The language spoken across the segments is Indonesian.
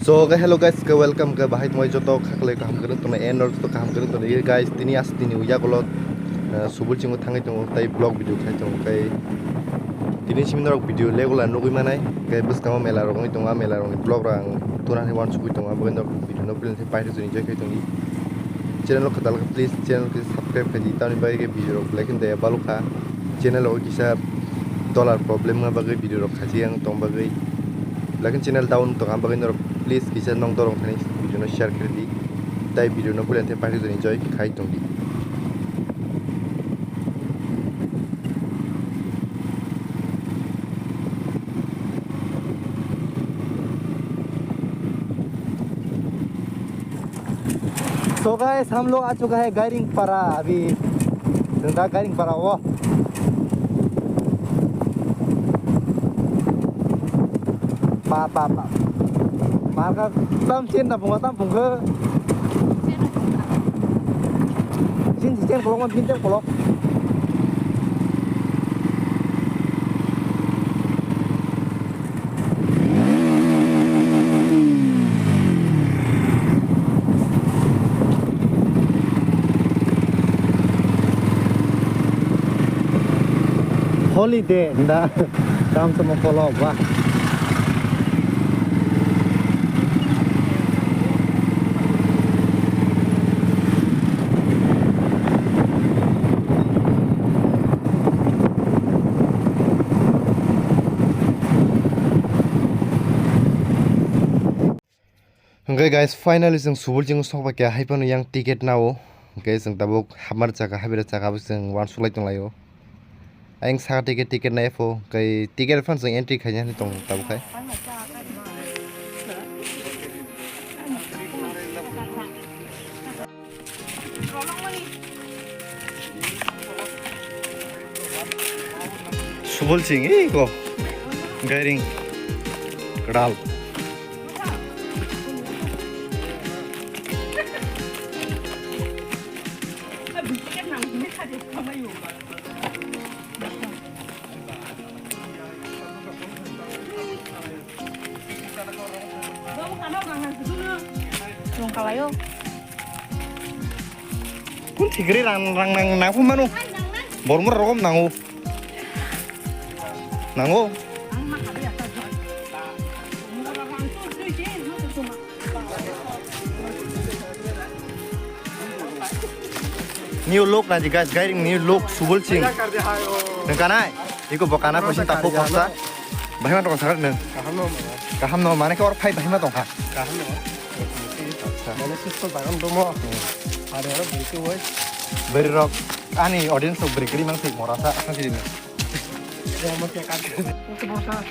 So hello guys, welcome ke bahit moi joto khakle kaham gerung tona enor to kaham gerung tona ye guys tini as tini uya golot subul chingu thangai tongo tai vlog video khai tongo kai tini simnor video legola nugui manai kai buskamo mela rogni tonga mela rogni vlog rang tunani wan sugui tonga bogendo video no plan pai joni jai khai tongi channel ko dal please channel ko subscribe kai tani bai ke video rok like in de baluka channel o kisa dollar problem ma bagai video rok khaji ang tong bagai lakin channel down to am bagai please kisah nong dorong thani video no share kar di tai video no pulen the party joni enjoy khai tong di So guys, हम लोग आ चुका है गायरिंग पारा अभी धंधा गायरिंग पारा वो pa maka tam chin na bunga tam bunga chin chin kolong man pinten kolong holiday nda tam sama kolong wah. Okay guys, finally जों सुबुलजिं सौफा के हाइपन yang ticket नाव okay जों दाबो हामार जागा हाबिरा जागा जों वान सुलाय दं लायो आं सा ticket नायफो कै ticket फन जों एंट्री खायनो दं दाबो खाय सुबुलजिं इको गायरिं गडाल Kun tigri rang nang pun manu, bormur rogom nangu, New look nanti guys, guiding new look subalsing. Nengkanai, iko bokana posin tapu kosa, bahima tong sangat neng. Kaham no mana ke orang pai bahima tong ha. Mana sistem tangan domo. Ada orang beri woi. Beri rock. Ani audience tuh beri kiri mang sih mau rasa akan sini. Yang mau cekat. Itu bosa.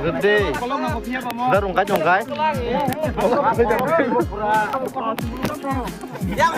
Gede. Sudah rungkai jongkai. Yang